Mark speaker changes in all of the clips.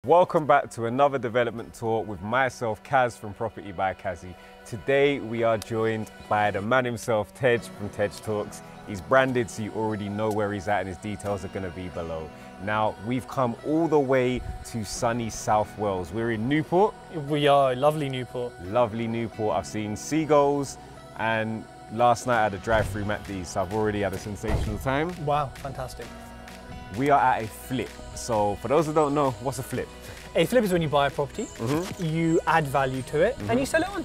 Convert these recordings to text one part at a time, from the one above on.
Speaker 1: Welcome back to another development tour with myself, Kaz from Property by Kazy. Today we are joined by the man himself, Tej from Tej Talks. He's branded so you already know where he's at and his details are going to be below. Now we've come all the way to sunny South Wales. We're in Newport.
Speaker 2: We are, lovely Newport.
Speaker 1: Lovely Newport. I've seen seagulls and last night I had a drive-through McD's, so I've already had a sensational time.
Speaker 2: Wow, fantastic.
Speaker 1: We are at a flip. So for those who don't know, what's a flip?
Speaker 2: A flip is when you buy a property, you add value to it, and you sell it on.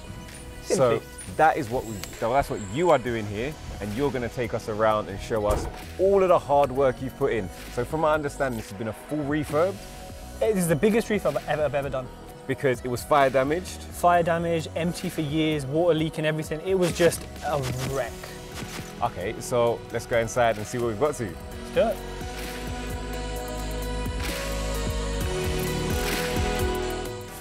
Speaker 2: Simply.
Speaker 1: So that's what you are doing here, and you're going to take us around and show us all of the hard work you've put in. So from my understanding, this has been a full refurb.
Speaker 2: This is the biggest refurb I've ever done.
Speaker 1: Because it was fire damaged.
Speaker 2: Fire damaged, empty for years, water leaking, everything. It was just a wreck.
Speaker 1: Okay, so let's go inside and see what we've got to.
Speaker 2: Let's do it.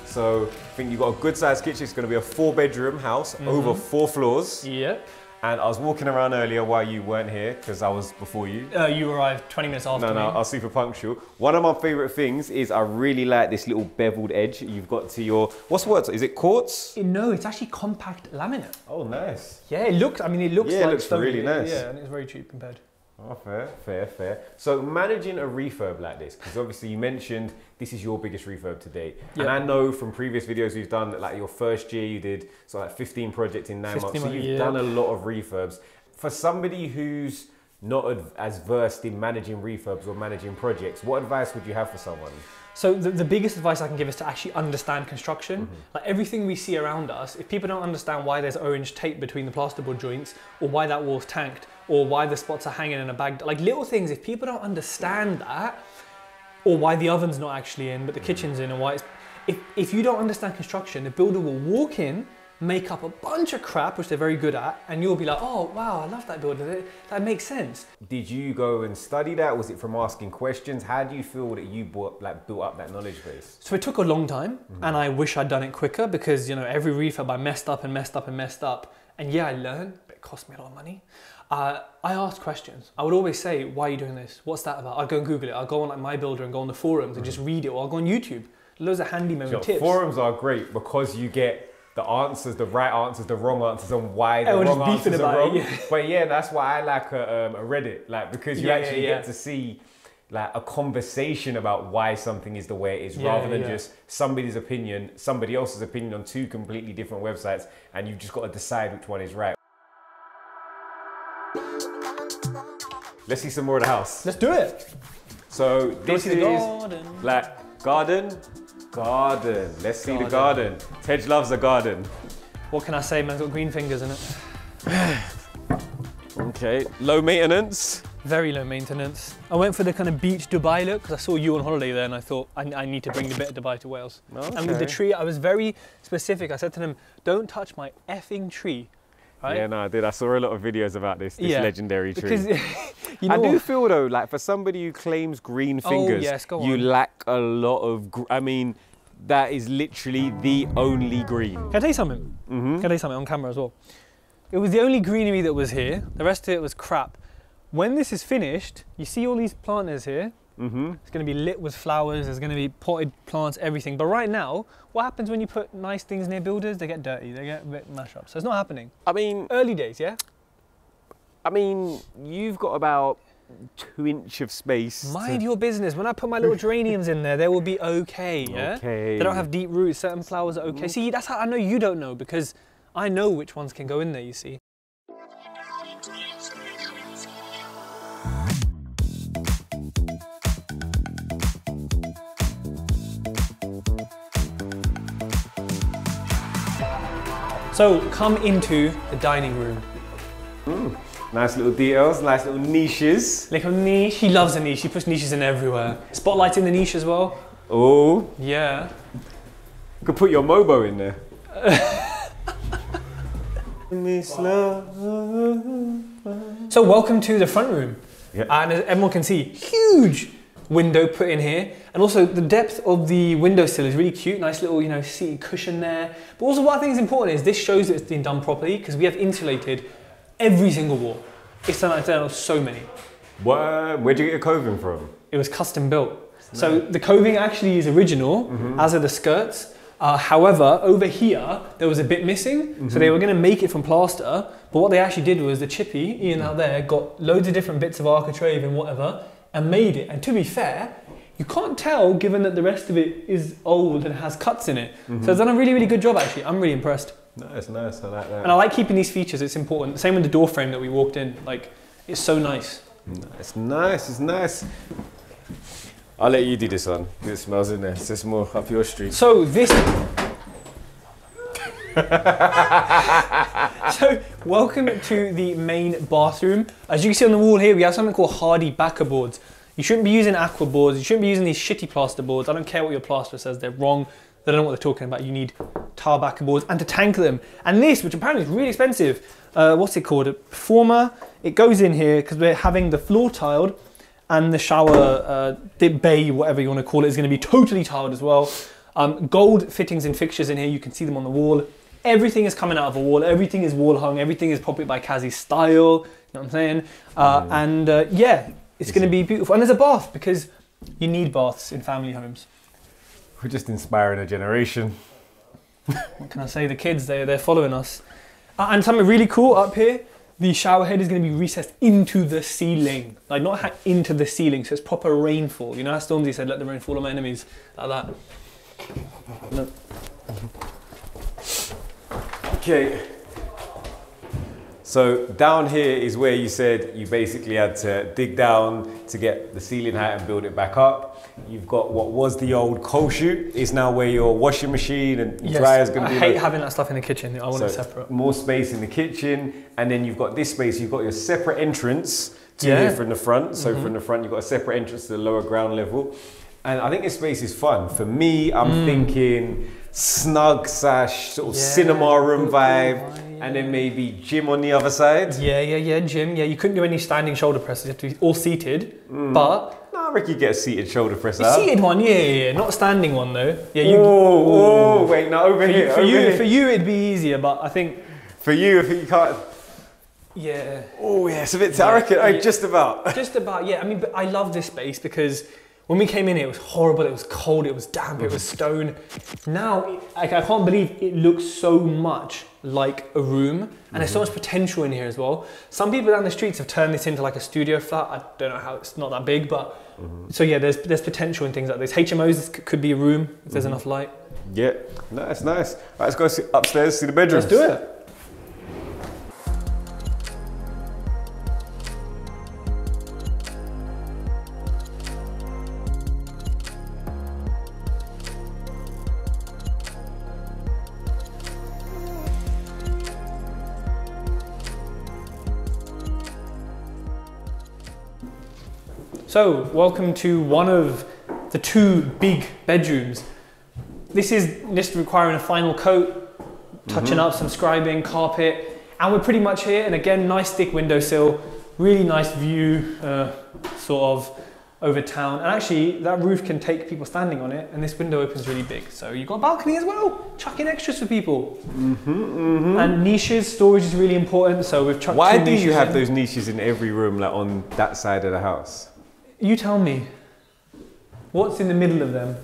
Speaker 1: So I think you've got a good sized kitchen. It's going to be a 4-bedroom house over 4 floors.
Speaker 2: Yep.
Speaker 1: And I was walking around earlier while you weren't here because I was before you.
Speaker 2: You arrived 20 minutes after me.
Speaker 1: No, I was super punctual. One of my favourite things is I really like this little beveled edge you've got to your, what's the word? Is it quartz?
Speaker 2: No, it's actually compact laminate.
Speaker 1: Oh, nice.
Speaker 2: Yeah, it looks like
Speaker 1: it looks really nice.
Speaker 2: Yeah, and it's very cheap compared.
Speaker 1: Oh, fair. So managing a refurb like this, because obviously you mentioned this is your biggest refurb to date. Yep. And I know from previous videos we've done that like your first year you did like 15 projects in 9 months. So you've done a lot of refurbs. For somebody who's not as versed in managing refurbs or managing projects, what advice would you have for someone?
Speaker 2: So the biggest advice I can give is to actually understand construction. Like everything we see around us, if people don't understand why there's orange tape between the plasterboard joints, or why that wall's tanked, or why the spots are hanging in a bag, like little things, if people don't understand that, or why the oven's not actually in, but the kitchen's in, or why it's, if you don't understand construction, the builder will walk in, make up a bunch of crap, which they're very good at, and you'll be like, oh, wow, I love that builder, that makes sense.
Speaker 1: Did you go and study that? Was it from asking questions? How do you feel that you built up that knowledge base?
Speaker 2: So it took a long time, and I wish I'd done it quicker because, you know, every refurb I messed up, and yeah, I learned, but it cost me a lot of money. I asked questions. I would always say, why are you doing this? What's that about? I'd go and Google it. I'll go on like My Builder and go on the forums and just read it, or I'll go on YouTube. Loads of handyman tips.
Speaker 1: Forums are great because you get the answers, the right answers, the wrong answers, and why the wrong answers are wrong. Yeah. But yeah, that's why I like a Reddit, like because you actually get to see like a conversation about why something is the way it is, rather than just somebody else's opinion on 2 completely different websites, and you've just got to decide which one is right. Let's see some more of the house.
Speaker 2: Let's do it.
Speaker 1: So this is
Speaker 2: garden.
Speaker 1: like garden. Let's see the garden. Tej loves a garden.
Speaker 2: What can I say, man? It's got green fingers in it.
Speaker 1: Okay, low maintenance.
Speaker 2: Very low maintenance. I went for the kind of beach Dubai look because I saw you on holiday there and I thought I need to bring the bit of Dubai to Wales. Okay. And with the tree, I was very specific. I said to them, don't touch my effing tree. Right?
Speaker 1: Yeah, no, I did. I saw a lot of videos about this legendary tree.
Speaker 2: Because, you know
Speaker 1: I do feel though, like for somebody who claims green fingers, you lack a lot of, I mean, that is literally the only green.
Speaker 2: Can I tell you something? Can I tell you something on camera as well? It was the only greenery that was here. The rest of it was crap. When this is finished, you see all these planters here? It's going to be lit with flowers, there's going to be potted plants, everything. But right now, what happens when you put nice things near builders? They get dirty, they get a bit mash up. So it's not happening.
Speaker 1: I mean...
Speaker 2: Early days, yeah?
Speaker 1: I mean, you've got about 2 inches of space.
Speaker 2: Mind your business. When I put my little geraniums in there, they will be okay, yeah? Okay. They don't have deep roots, certain flowers are okay. See, that's how I know you don't know, because I know which ones can go in there, you see. So come into the dining room.
Speaker 1: Nice little details, nice little niches.
Speaker 2: Little niche, he loves a niche, he puts niches in everywhere. Spotlights in the niche as well.
Speaker 1: Oh.
Speaker 2: Yeah.
Speaker 1: You could put your Mobo in there.
Speaker 2: So welcome to the front room.
Speaker 1: Yeah.
Speaker 2: And as everyone can see, huge window put in here, and also the depth of the windowsill is really cute. Nice little, you know, seated cushion there. But also what I think is important is this shows that it's been done properly because we have insulated every single wall. It's done so many.
Speaker 1: Where'd you get your coving from?
Speaker 2: It was custom built. So the coving actually is original, as are the skirts. However, over here, there was a bit missing. So they were going to make it from plaster. But what they actually did was the chippy, Ian out there, got loads of different bits of architrave and whatever, and made it. And to be fair, you can't tell given that the rest of it is old and has cuts in it. So it's done a really, really good job actually. I'm really impressed.
Speaker 1: Nice, nice, I like that.
Speaker 2: And I like keeping these features, it's important. Same with the door frame that we walked in, like, it's so nice.
Speaker 1: It's nice, it's nice. I'll let you do this one. It smells in there. It's just more up your street.
Speaker 2: So this... So, welcome to the main bathroom. As you can see on the wall here, we have something called hardy backer boards. You shouldn't be using aqua boards. You shouldn't be using these shitty plaster boards. I don't care what your plasterer says, they're wrong. They don't know what they're talking about. You need tile backer boards and to tank them. And this, which apparently is really expensive, what's it called? A Performer. It goes in here because we're having the floor tiled and the shower bay, whatever you want to call it, is going to be totally tiled as well. Gold fittings and fixtures in here. You can see them on the wall. Everything is coming out of a wall. Everything is wall hung. Everything is probably by Kazy's style. You know what I'm saying? Yeah, it's going to be beautiful. And there's a bath because you need baths in family homes.
Speaker 1: We're just inspiring a generation.
Speaker 2: What can I say? The kids, they're following us. And something really cool up here, the shower head is going to be recessed into the ceiling. Like not into the ceiling, so it's proper rainfall. You know how Stormzy said, let the rain fall on my enemies? Like that. Look.
Speaker 1: Okay. So down here is where you said you basically had to dig down to get the ceiling height and build it back up. You've got what was the old coal chute, is now where your washing machine and dryer is going to be.
Speaker 2: I hate having that stuff in the kitchen. I want it separate.
Speaker 1: More space in the kitchen, and then you've got this space. You've got your separate entrance to here from the front. So from the front, you've got a separate entrance to the lower ground level, and I think this space is fun. For me, I'm thinking snug sash, sort of cinema room vibe. And then maybe gym on the other side.
Speaker 2: Yeah, gym. Yeah, you couldn't do any standing shoulder presses. You have to be all seated. But
Speaker 1: no, I reckon you get a seated shoulder press
Speaker 2: a seated one, yeah. Not a standing one though. Yeah,
Speaker 1: wait, no, over here.
Speaker 2: For you, it'd be easier, but I think
Speaker 1: for you, if you can't.
Speaker 2: Yeah.
Speaker 1: Oh yeah, it's a bit. I reckon just about.
Speaker 2: Just about, yeah. I mean, but I love this space because when we came in, it was horrible. It was cold. It was damp. It was stone. Now, I can't believe it looks so much like a room, and there's so much potential in here as well. Some people down the streets have turned this into like a studio flat. I don't know how, it's not that big, but so yeah, there's potential in things like this. HMOs could be a room if there's enough light.
Speaker 1: Yeah, nice. All right, let's go upstairs, see the bedrooms.
Speaker 2: Let's do it. So, welcome to one of the two big bedrooms. This is just requiring a final coat, touching up, some scribing, carpet, and we're pretty much here. And again, nice thick windowsill, really nice view, sort of over town. And actually, that roof can take people standing on it, and this window opens really big. So you've got a balcony as well. Chuck in extras for people. And niches, storage is really important. So we've chucked.
Speaker 1: Why do you have those niches in every room, like on that side of the house?
Speaker 2: You tell me. What's in the middle of them?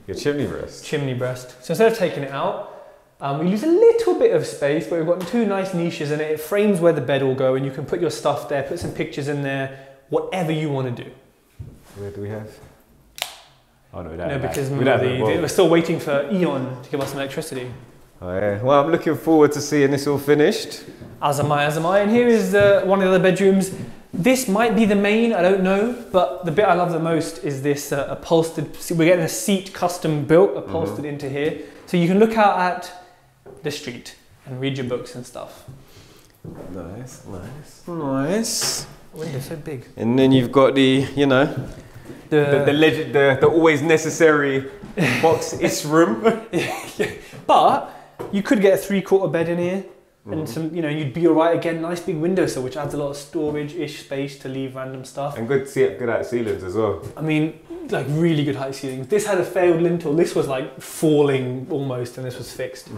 Speaker 1: Your chimney breast.
Speaker 2: Chimney breast. So instead of taking it out, we lose a little bit of space, but we've got two nice niches in it. It frames where the bed will go, and you can put your stuff there, put some pictures in there, whatever you want to do.
Speaker 1: Where do we have? Oh no,
Speaker 2: no, because we're still waiting for Eon to give us some electricity.
Speaker 1: Oh yeah. Well, I'm looking forward to seeing this all finished.
Speaker 2: As am I. And here is one of the other bedrooms. This might be the main, I don't know, but the bit I love the most is this upholstered. We're getting a seat custom built, upholstered into here, so you can look out at the street and read your books and stuff.
Speaker 1: Nice.
Speaker 2: The window's so big.
Speaker 1: And then you've got the, the always necessary box room.
Speaker 2: But you could get a 3/4 bed in here. and some, you know, you'd be all right again. Nice big windowsill, which adds a lot of storage-ish space to leave random stuff.
Speaker 1: And good height ceilings as well.
Speaker 2: I mean, like really good height ceilings. This had a failed lintel. This was like falling almost, and this was fixed.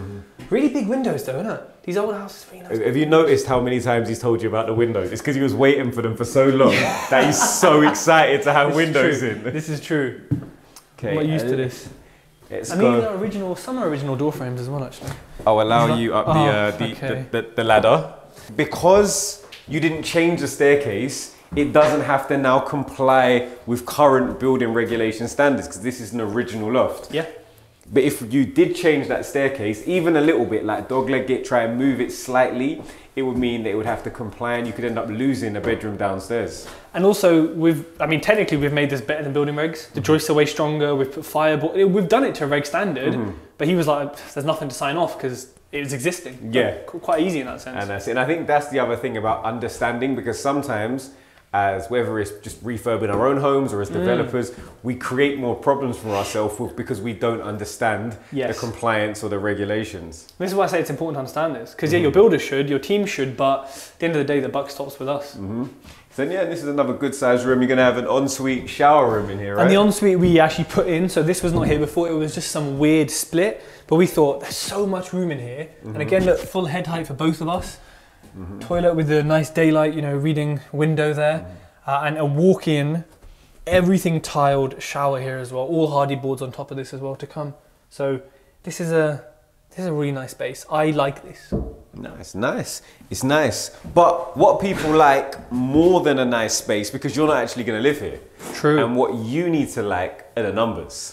Speaker 2: Really big windows though, isn't it? These old houses are really nice.
Speaker 1: Have you noticed how many times he's told you about the windows? It's because he was waiting for them for so long that he's so excited to have windows in.
Speaker 2: This is true.
Speaker 1: Okay,
Speaker 2: I'm not used to this. And even some are original door frames as well, actually.
Speaker 1: I'll allow you up the ladder. Because you didn't change the staircase, it doesn't have to now comply with current building regulation standards because this is an original loft.
Speaker 2: Yeah.
Speaker 1: But if you did change that staircase, even a little bit, like dogleg it, try and move it slightly, it would mean that it would have to comply and you could end up losing a bedroom downstairs.
Speaker 2: And also, technically we've made this better than building regs. The joists are way stronger, we've put fireboard, we've done it to reg standard, but he was like, there's nothing to sign off because it was existing.
Speaker 1: Yeah.
Speaker 2: Quite easy in that sense.
Speaker 1: And I think that's the other thing about understanding, because sometimes, as whether it's just refurbing our own homes or as developers, we create more problems for ourselves because we don't understand the compliance or the regulations.
Speaker 2: This is why I say it's important to understand this, because your builders should, your team should, but at the end of the day, the buck stops with us.
Speaker 1: So yeah, this is another good sized room. You're going to have an ensuite shower room in here, right?
Speaker 2: And the ensuite we actually put in, so this was not here before, it was just some weird split, but we thought there's so much room in here. And again, look, full head height for both of us. Toilet with the nice daylight, you know, reading window there, and a walk-in, everything tiled shower here as well. All hardy boards on top of this as well to come. So this is a really nice space. I like this.
Speaker 1: Nice. It's nice. But what people like more than a nice space, because you're not actually going to live here.
Speaker 2: True.
Speaker 1: And what you need to like are the numbers.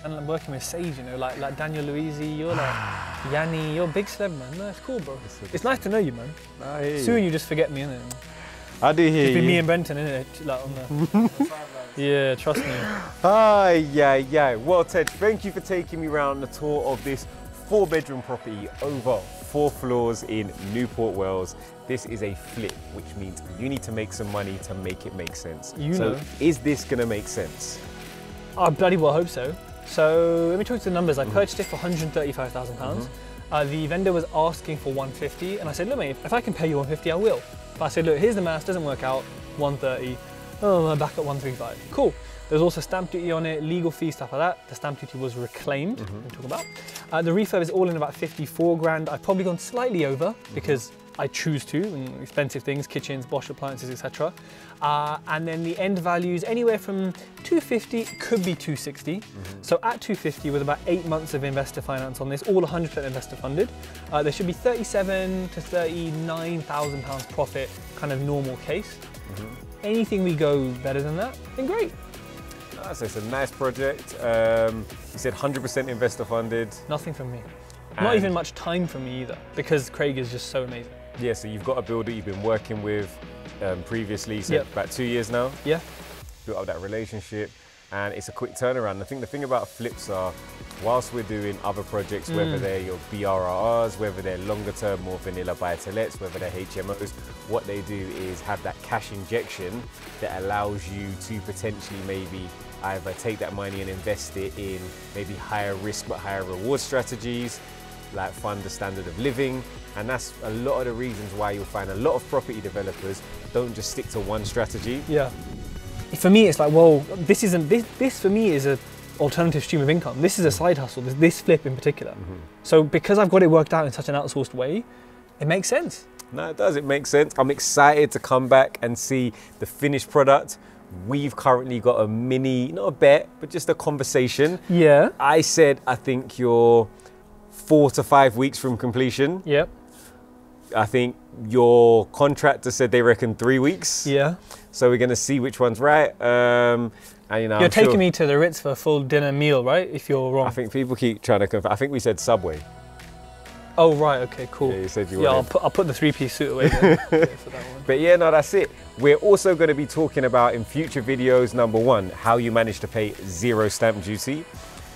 Speaker 2: And working with Sage, you know, like Daniel Luisi, you're like Yanni, you're a big celeb, man. No, it's cool, bro. It's nice to know you, man. Soon you just forget me, innit?
Speaker 1: I do hear you.
Speaker 2: It's been me and Brenton, innit? Like on the... Yeah, trust me.
Speaker 1: Yeah. Well, Tej, thank you for taking me around the tour of this 4-bedroom property over 4 floors in Newport Wales. This is a flip, which means you need to make some money to make it make sense. So is this going to make sense?
Speaker 2: I bloody well hope so. So let me talk you to the numbers. I purchased it for £135,000. The vendor was asking for 150, and I said, look mate, if I can pay you 150, I will. But I said, look, here's the maths, doesn't work out, 130. Oh, I'm back at 135. Cool. There's also stamp duty on it, legal fees, stuff like that. The stamp duty was reclaimed, we'll talk about. The refurb is all in about 54 grand. I've probably gone slightly over because I choose to, and expensive things, kitchens, Bosch appliances, etc. And then the end values anywhere from 250, could be 260. So at 250 with about 8 months of investor finance on this, all 100% investor funded, there should be 37 to 39,000 pounds profit, kind of normal case. Anything we go better than that, then great.
Speaker 1: So it's a nice project. You said 100% investor funded.
Speaker 2: Nothing from me. Not even much time from me either, because Craig is just so amazing.
Speaker 1: Yeah, so you've got a builder you've been working with previously, so about 2 years now.
Speaker 2: Yeah.
Speaker 1: Built up that relationship, and it's a quick turnaround. I think the thing about flips are, whilst we're doing other projects, whether they're your BRRs, whether they're longer term, more vanilla buy-to-lets, whether they're HMOs, what they do is have that cash injection that allows you to potentially maybe either take that money and invest it in maybe higher risk but higher reward strategies, like fund the standard of living. And that's a lot of the reasons why you'll find a lot of property developers don't just stick to one strategy.
Speaker 2: Yeah. For me, it's like, well, this for me is a alternative stream of income. This is a side hustle, this flip in particular. So because I've got it worked out in such an outsourced way, it makes sense.
Speaker 1: No, it does, it makes sense. I'm excited to come back and see the finished product. We've currently got a mini, not a bet, but just a conversation.
Speaker 2: Yeah.
Speaker 1: I said, I think you're 4 to 5 weeks from completion.
Speaker 2: Yep.
Speaker 1: I think your contractor said they reckon 3 weeks.
Speaker 2: Yeah.
Speaker 1: So we're going to see which one's right. And you know,
Speaker 2: you're taking me to the Ritz for a full dinner meal, right? If you're wrong.
Speaker 1: I think people keep trying to confirm. I think we said Subway.
Speaker 2: Oh right, okay, cool.
Speaker 1: Yeah, you said you
Speaker 2: wanted. I'll put the 3-piece suit away then. For that one.
Speaker 1: But yeah, no, that's it. We're also going to be talking about in future videos, number 1, how you manage to pay 0 stamp duty.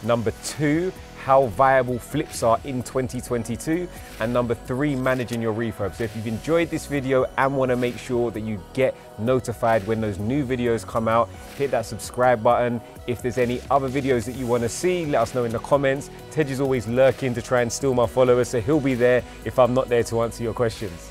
Speaker 1: Number 2, how viable flips are in 2022. And number 3, managing your refurb. So if you've enjoyed this video and want to make sure that you get notified when those new videos come out, hit that subscribe button. If there's any other videos that you want to see, let us know in the comments. Tej is always lurking to try and steal my followers, so he'll be there if I'm not there to answer your questions.